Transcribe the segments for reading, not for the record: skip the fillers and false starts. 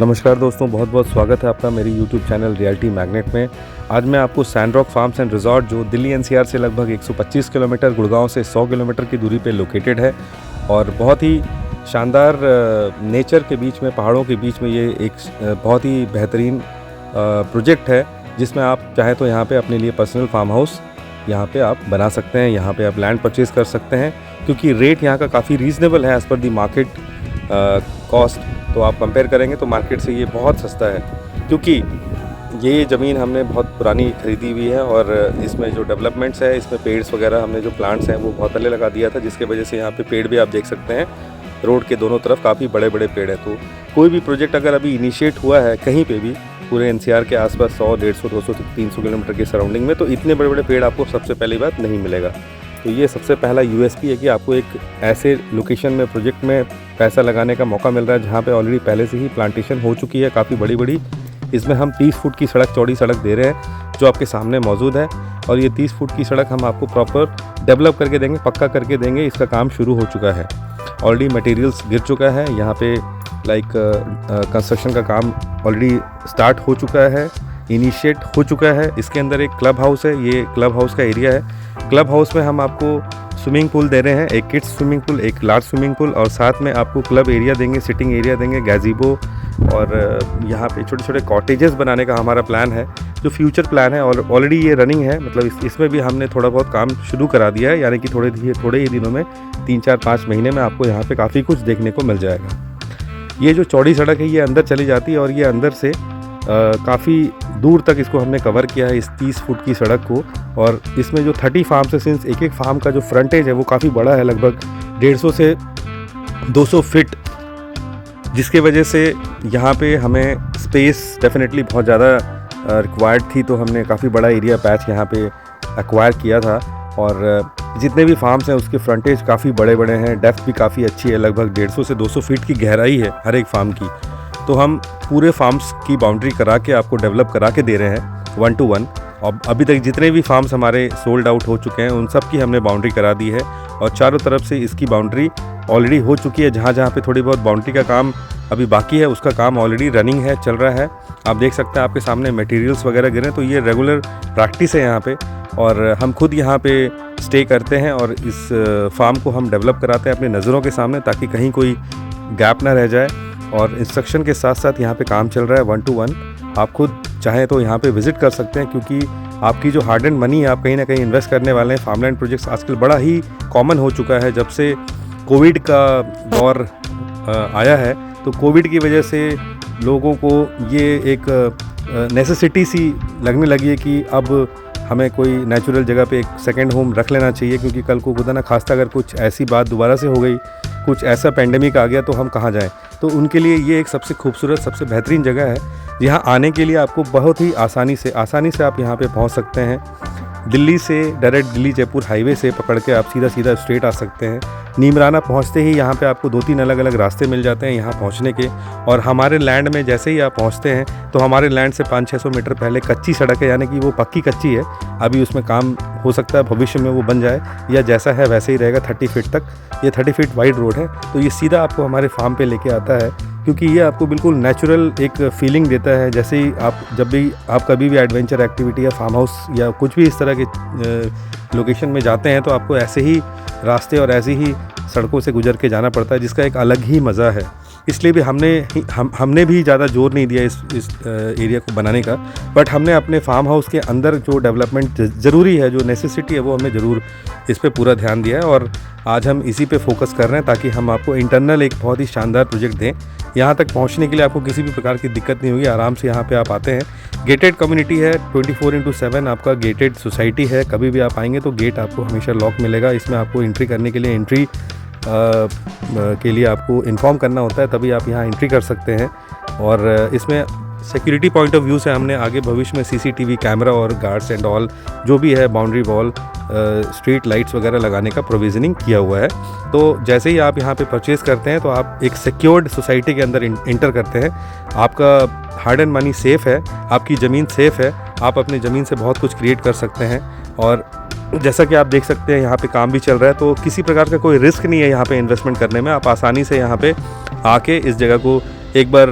नमस्कार दोस्तों, बहुत बहुत स्वागत है आपका मेरी YouTube चैनल रियल्टी मैग्नेट में। आज मैं आपको सैंडरॉक फार्म्स एंड रिजॉर्ट, जो दिल्ली एनसीआर से लगभग 125 किलोमीटर, गुड़गांव से 100 किलोमीटर की दूरी पे लोकेटेड है और बहुत ही शानदार नेचर के बीच में, पहाड़ों के बीच में ये एक बहुत ही बेहतरीन प्रोजेक्ट है, जिसमें आप चाहें तो यहाँ पे अपने लिए पर्सनल फार्म हाउस यहाँ पे आप बना सकते हैं। यहाँ पे आप लैंड परचेज़ कर सकते हैं, क्योंकि रेट यहाँ का काफ़ी रीज़नेबल है एज़ पर दी मार्केट कॉस्ट। तो आप कंपेयर करेंगे तो मार्केट से ये बहुत सस्ता है, क्योंकि ये ज़मीन हमने बहुत पुरानी खरीदी हुई है और इसमें जो डेवलपमेंट्स है, इसमें पेड्स वगैरह, हमने जो प्लांट्स हैं वो बहुत पहले लगा दिया था, जिसके वजह से यहाँ पे पेड़ भी आप देख सकते हैं रोड के दोनों तरफ काफ़ी बड़े बड़े पेड़ हैं। तो कोई भी प्रोजेक्ट अगर अभी इनिशिएट हुआ है कहीं पे भी पूरे एनसीआर के आसपास 100, 150, 200, 300 किलोमीटर के सराउंडिंग में, तो इतने बड़े बड़े पेड़ आपको सबसे पहली बात नहीं मिलेगा। तो ये सबसे पहला यूएसपी है कि आपको एक ऐसे लोकेशन में, प्रोजेक्ट में पैसा लगाने का मौका मिल रहा है जहाँ पे ऑलरेडी पहले से ही प्लांटेशन हो चुकी है काफ़ी बड़ी बड़ी। इसमें हम 30 फुट की सड़क, चौड़ी सड़क दे रहे हैं जो आपके सामने मौजूद है, और ये 30 फुट की सड़क हम आपको प्रॉपर डेवलप करके देंगे, पक्का करके देंगे। इसका काम शुरू हो चुका है, ऑलरेडी मटेरियल्स गिर चुका है, यहाँ पे कंस्ट्रक्शन का काम ऑलरेडी स्टार्ट हो चुका है, इनिशिएट हो चुका है। इसके अंदर एक क्लब हाउस है, ये क्लब हाउस का एरिया है। क्लब हाउस में हम आपको स्विमिंग पूल दे रहे हैं, एक किड्स स्विमिंग पूल, एक लार्ज स्विमिंग पूल, और साथ में आपको क्लब एरिया देंगे, सिटिंग एरिया देंगे, गैजीबो, और यहाँ पे छोटे छोटे कॉटेजेस बनाने का हमारा प्लान है, जो फ्यूचर प्लान है। और ऑलरेडी ये रनिंग है, मतलब इसमें भी हमने थोड़ा बहुत काम शुरू करा दिया है, यानी कि थोड़े ही दिनों में, 3-4-5 महीने में आपको यहाँ पे काफ़ी कुछ देखने को मिल जाएगा। ये जो चौड़ी सड़क है ये अंदर चली जाती है, और ये अंदर से काफ़ी दूर तक इसको हमने कवर किया है, इस 30 फुट की सड़क को। और इसमें जो 30 फार्म्स है, सिंस एक फार्म का जो फ्रंटेज है वो काफ़ी बड़ा है, लगभग 150 से 200 फीट, जिसके वजह से यहाँ पे हमें स्पेस डेफिनेटली बहुत ज़्यादा रिक्वायर्ड थी। तो हमने काफ़ी बड़ा एरिया पैच यहाँ पे एक्वायर किया था, और जितने भी फार्म्स हैं उसके फ्रंटेज काफ़ी बड़े बड़े हैं, डेप्थ भी काफ़ी अच्छी है, लगभग 150 से 200 फीट की गहराई है हर एक फार्म की। तो हम पूरे फार्म्स की बाउंड्री करा के आपको डेवलप करा के दे रहे हैं 1 to 1। और अभी तक जितने भी फार्म्स हमारे सोल्ड आउट हो चुके हैं उन सब की हमने बाउंड्री करा दी है, और चारों तरफ से इसकी बाउंड्री ऑलरेडी हो चुकी है। जहाँ जहाँ पे थोड़ी बहुत बाउंड्री का काम अभी बाकी है, उसका काम ऑलरेडी रनिंग है, चल रहा है। आप देख सकते हैं आपके सामने मटेरियल्स वगैरह गिरे, तो ये रेगुलर प्रैक्टिस है यहाँ पे, और हम खुद यहाँ पे स्टे करते हैं और इस फार्म को हम डेवलप कराते हैं अपनी नज़रों के सामने, ताकि कहीं कोई गैप ना रह जाए। और इंस्ट्रक्शन के साथ साथ यहाँ पे काम चल रहा है 1 to 1। आप खुद चाहें तो यहाँ पे विज़िट कर सकते हैं, क्योंकि आपकी जो हार्ड एंड मनी है आप कहीं ना कहीं इन्वेस्ट करने वाले हैं। फार्मलैंड प्रोजेक्ट्स आजकल बड़ा ही कॉमन हो चुका है, जब से कोविड का दौर आया है। तो कोविड की वजह से लोगों को ये एक नेसेसिटी सी लगने लगी है कि अब हमें कोई नेचुरल जगह पे एक सेकंड होम रख लेना चाहिए, क्योंकि कल को खुदा ना खास्ता अगर कुछ ऐसी बात दोबारा से हो गई, कुछ ऐसा पेंडेमिक आ गया, तो हम कहाँ जाएं। तो उनके लिए ये एक सबसे खूबसूरत, सबसे बेहतरीन जगह है, जहाँ आने के लिए आपको बहुत ही आसानी से आप यहाँ पे पहुँच सकते हैं। दिल्ली से डायरेक्ट दिल्ली जयपुर हाईवे से पकड़ के आप सीधा स्ट्रेट आ सकते हैं। नीमराना पहुंचते ही यहाँ पे आपको 2-3 अलग अलग रास्ते मिल जाते हैं यहाँ पहुंचने के, और हमारे लैंड में जैसे ही आप पहुंचते हैं तो हमारे लैंड से 500-600 मीटर पहले कच्ची सड़क है, यानी कि वो पक्की कच्ची है, अभी उसमें काम हो सकता है भविष्य में वो बन जाए, या जैसा है वैसे ही रहेगा 30 फीट तक। ये 30 फीट वाइड रोड है, तो ये सीधा आपको हमारे फार्म पे लेके आता है, क्योंकि ये आपको बिल्कुल नेचुरल एक फीलिंग देता है। जैसे ही जब भी आप कभी भी एडवेंचर एक्टिविटी या फार्म हाउस या कुछ भी इस तरह के लोकेशन में जाते हैं, तो आपको ऐसे ही रास्ते और ऐसी ही सड़कों से गुजर के जाना पड़ता है, जिसका एक अलग ही मज़ा है। इसलिए भी हमने भी ज़्यादा जोर नहीं दिया इस एरिया को बनाने का, बट हमने अपने फार्म हाउस के अंदर जो डेवलपमेंट ज़रूरी है, जो नेसेसिटी है, वो हमने ज़रूर इस पे पूरा ध्यान दिया है। और आज हम इसी पे फोकस कर रहे हैं, ताकि हम आपको इंटरनल एक बहुत ही शानदार प्रोजेक्ट दें। यहाँ तक पहुँचने के लिए आपको किसी भी प्रकार की दिक्कत नहीं होगी, आराम से यहाँ पे आप आते हैं। गेटेड कम्युनिटी है, 24/7 आपका गेटेड सोसाइटी है। कभी भी आप आएंगे तो गेट आपको हमेशा लॉक मिलेगा। इसमें आपको एंट्री करने के लिए के लिए आपको इन्फॉर्म करना होता है, तभी आप यहाँ एंट्री कर सकते हैं। और इसमें सिक्योरिटी पॉइंट ऑफ व्यू से हमने आगे भविष्य में सीसीटीवी कैमरा और गार्ड्स एंड ऑल जो भी है, बाउंड्री वॉल, स्ट्रीट लाइट्स वगैरह लगाने का प्रोविजनिंग किया हुआ है। तो जैसे ही आप यहाँ पे परचेज़ करते हैं तो आप एक सिक्योर्ड सोसाइटी के अंदर इंटर करते हैं। आपका हार्ड एंड मनी सेफ़ है, आपकी ज़मीन सेफ़ है, आप अपनी ज़मीन से बहुत कुछ क्रिएट कर सकते हैं। और जैसा कि आप देख सकते हैं यहाँ पे काम भी चल रहा है, तो किसी प्रकार का कोई रिस्क नहीं है यहाँ पे इन्वेस्टमेंट करने में। आप आसानी से यहाँ पे आके इस जगह को एक बार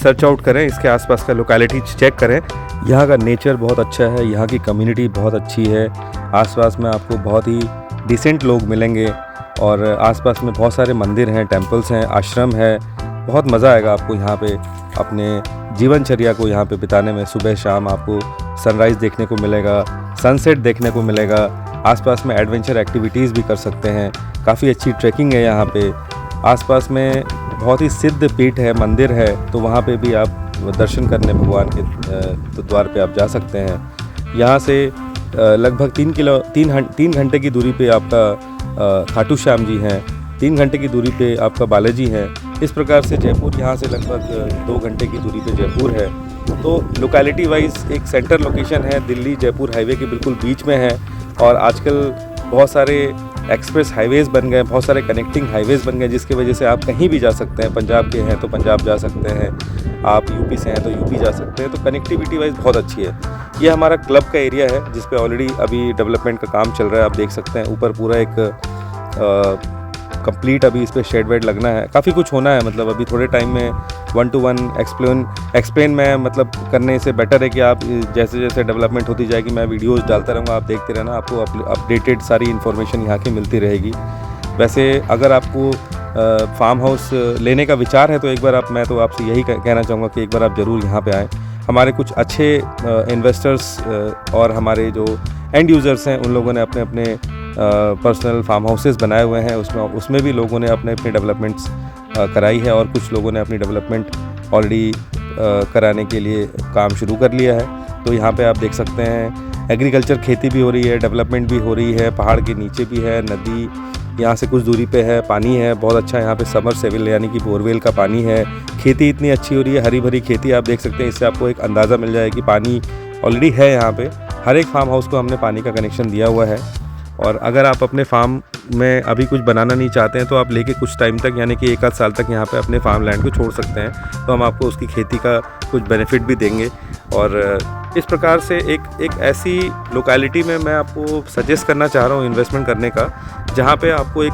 सर्च आउट करें, इसके आसपास का लोकेलिटी चेक करें। यहाँ का नेचर बहुत अच्छा है, यहाँ की कम्युनिटी बहुत अच्छी है। आसपास में आपको बहुत ही डिसेंट लोग मिलेंगे और आसपास में बहुत सारे मंदिर हैं, टेम्पल्स हैं, आश्रम है। बहुत मज़ा आएगा आपको यहाँ पे अपने जीवनचर्या को यहाँ पे बिताने में। सुबह शाम आपको सनराइज़ देखने को मिलेगा, सनसेट देखने को मिलेगा। आसपास में एडवेंचर एक्टिविटीज़ भी कर सकते हैं। काफ़ी अच्छी ट्रैकिंग है यहाँ पे। आसपास में बहुत ही सिद्ध पीठ है, मंदिर है, तो वहाँ पे भी आप दर्शन करने भगवान के द्वार पे आप जा सकते हैं। यहाँ से लगभग 3 घंटे की दूरी पे आपका खाटू श्याम जी हैं, 3 घंटे की दूरी पे आपका बालाजी हैं। इस प्रकार से जयपुर यहाँ से लगभग 2 घंटे की दूरी पे जयपुर है। तो लोकेलिटी वाइज एक सेंटर लोकेशन है, दिल्ली जयपुर हाईवे के बिल्कुल बीच में है। और आजकल बहुत सारे एक्सप्रेस हाईवेज़ बन गए, बहुत सारे कनेक्टिंग हाईवेज़ बन गए, जिसकी वजह से आप कहीं भी जा सकते हैं। पंजाब के हैं तो पंजाब जा सकते हैं, आप यूपी से हैं तो यूपी जा सकते हैं। तो कनेक्टिविटी वाइज बहुत अच्छी है। ये हमारा क्लब का एरिया है जिस पे ऑलरेडी अभी डेवलपमेंट का काम चल रहा है। आप देख सकते हैं ऊपर पूरा एक कंप्लीट अभी इस पर शेड वेड लगना है, काफ़ी कुछ होना है। मतलब अभी थोड़े टाइम में 1-to-1 एक्सप्लेन में मतलब करने से बेटर है कि आप जैसे जैसे डेवलपमेंट होती जाएगी मैं वीडियोस डालता रहूँगा, आप देखते रहना, आपको अपडेटेड सारी इन्फॉर्मेशन यहाँ की मिलती रहेगी। वैसे अगर आपको फार्म हाउस लेने का विचार है तो एक बार मैं तो आपसे यही कहना चाहूँगा कि एक बार आप ज़रूर यहाँ पे आएँ। हमारे कुछ अच्छे इन्वेस्टर्स और हमारे जो एंड यूज़र्स हैं उन लोगों ने अपने अपने पर्सनल फार्म हाउसेस बनाए हुए हैं। उसमें भी लोगों ने अपने डेवलपमेंट्स कराई है और कुछ लोगों ने अपनी डेवलपमेंट ऑलरेडी कराने के लिए काम शुरू कर लिया है। तो यहाँ पे आप देख सकते हैं एग्रीकल्चर, खेती भी हो रही है, डेवलपमेंट भी हो रही है। पहाड़ के नीचे भी है नदी, यहाँ से कुछ दूरी पे है, पानी है बहुत अच्छा। यहाँ पे समर सेविल यानी कि बोरवेल का पानी है। खेती इतनी अच्छी हो रही है, हरी भरी खेती आप देख सकते हैं। इससे आपको एक अंदाज़ा मिल जाए कि पानी ऑलरेडी है यहाँ पे। हर एक फार्म हाउस को हमने पानी का कनेक्शन दिया हुआ है। और अगर आप अपने फार्म में अभी कुछ बनाना नहीं चाहते हैं तो आप लेके कुछ टाइम तक यानी कि 1 आध साल तक यहाँ पे अपने फार्म लैंड को छोड़ सकते हैं, तो हम आपको उसकी खेती का कुछ बेनिफिट भी देंगे। और इस प्रकार से एक ऐसी लोकेलिटी में मैं आपको सजेस्ट करना चाह रहा हूँ इन्वेस्टमेंट करने का, जहाँ पे आपको एक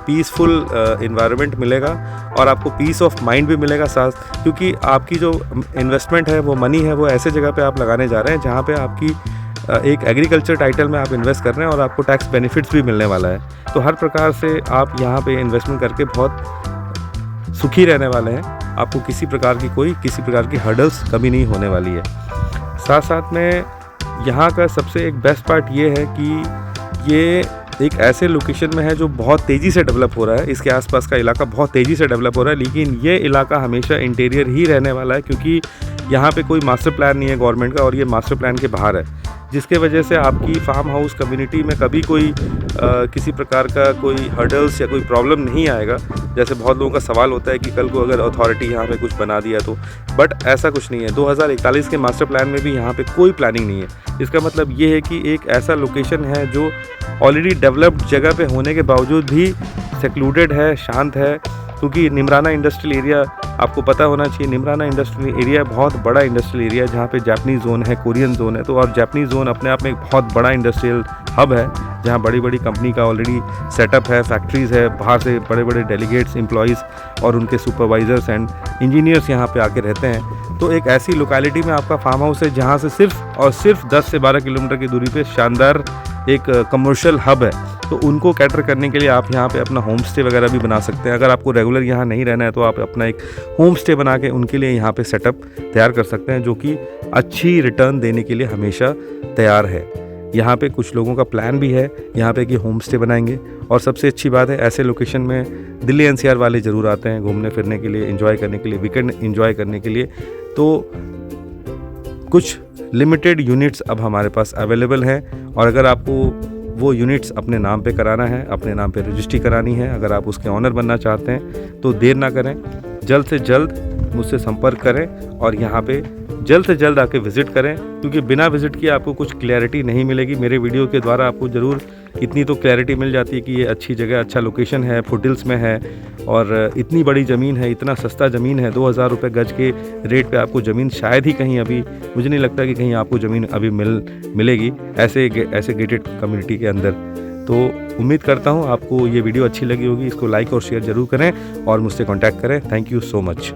पीसफुल इन्वायरमेंट मिलेगा और आपको पीस ऑफ माइंड भी मिलेगा साथ। क्योंकि आपकी जो इन्वेस्टमेंट है, वो मनी है, वो ऐसे जगह पे आप लगाने जा रहे हैं जहाँ पे आपकी एक एग्रीकल्चर टाइटल में आप इन्वेस्ट कर रहे हैं और आपको टैक्स बेनिफिट्स भी मिलने वाला है। तो हर प्रकार से आप यहाँ पे इन्वेस्टमेंट करके बहुत सुखी रहने वाले हैं। आपको किसी प्रकार की हर्डल्स कभी नहीं होने वाली है। साथ साथ में यहाँ का सबसे एक बेस्ट पार्ट ये है कि ये एक ऐसे लोकेशन में है जो बहुत तेज़ी से डेवलप हो रहा है। इसके आसपास का इलाका बहुत तेज़ी से डेवलप हो रहा है, लेकिन ये इलाका हमेशा इंटीरियर ही रहने वाला है क्योंकि यहाँ पे कोई मास्टर प्लान नहीं है गवर्नमेंट का और ये मास्टर प्लान के बाहर है, जिसके वजह से आपकी फार्म हाउस कम्युनिटी में कभी कोई किसी प्रकार का कोई हर्डल्स या कोई प्रॉब्लम नहीं आएगा। जैसे बहुत लोगों का सवाल होता है कि कल को अगर अथॉरिटी यहाँ पे कुछ बना दिया तो, बट ऐसा कुछ नहीं है। 2041 के मास्टर प्लान में भी यहाँ पे कोई प्लानिंग नहीं है। इसका मतलब ये है कि एक ऐसा लोकेशन है जो ऑलरेडी डेवलप्ड जगह पे होने के बावजूद भी सेक्लूडेड है, शांत है। क्योंकि निमराना इंडस्ट्रियल एरिया आपको पता होना चाहिए, निमराना इंडस्ट्रियल एरिया बहुत बड़ा इंडस्ट्रियल एरिया है जहाँ पे जापानीज़ जोन है, कोरियन जोन है। तो और जापानीज़ जोन अपने आप में एक बहुत बड़ा इंडस्ट्रियल हब है जहाँ बड़ी बड़ी कंपनी का ऑलरेडी सेटअप है, फैक्ट्रीज़ है, बाहर से बड़े बड़े डेलीगेट्स, एम्प्लॉयज़ और उनके सुपरवाइज़र्स एंड इंजीनियर्स यहाँ पे आके रहते हैं। तो एक ऐसी लोकेलिटी में आपका फार्म हाउस है जहाँ से सिर्फ 10 से 12 किलोमीटर की दूरी पे शानदार एक कमर्शियल हब है। तो उनको कैटर करने के लिए आप यहाँ पे अपना होम स्टे वगैरह भी बना सकते हैं। अगर आपको रेगुलर यहाँ नहीं रहना है तो आप अपना एक होम स्टे बना के उनके लिए यहाँ पे सेटअप तैयार कर सकते हैं, जो कि अच्छी रिटर्न देने के लिए हमेशा तैयार है। यहाँ पे कुछ लोगों का प्लान भी है यहाँ पे कि होम स्टे बनाएंगे। और सबसे अच्छी बात है, ऐसे लोकेशन में दिल्ली एनसीआर वाले ज़रूर आते हैं घूमने फिरने के लिए, एंजॉय करने के लिए, वीकेंड एंजॉय करने के लिए। तो कुछ लिमिटेड यूनिट्स अब हमारे पास अवेलेबल हैं और अगर आपको वो यूनिट्स अपने नाम पे कराना है, अपने नाम पे रजिस्ट्री करानी है, अगर आप उसके ऑनर बनना चाहते हैं तो देर ना करें, जल्द से जल्द मुझसे संपर्क करें और यहाँ पे जल्द से जल्द आके विज़िट करें। क्योंकि बिना विज़िट किए आपको कुछ क्लैरिटी नहीं मिलेगी। मेरे वीडियो के द्वारा आपको ज़रूर इतनी तो क्लैरिटी मिल जाती है कि ये अच्छी जगह, अच्छा लोकेशन है, फुटहिल्स में है और इतनी बड़ी ज़मीन है, इतना सस्ता ज़मीन है। 2000 रुपये गज के रेट पे आपको ज़मीन शायद ही कहीं, अभी मुझे नहीं लगता कि कहीं आपको ज़मीन अभी मिलेगी ऐसे गेटेड कम्युनिटी के अंदर। तो उम्मीद करता हूँ आपको ये वीडियो अच्छी लगी होगी। इसको लाइक और शेयर ज़रूर करें और मुझसे कॉन्टैक्ट करें। Thank you so much.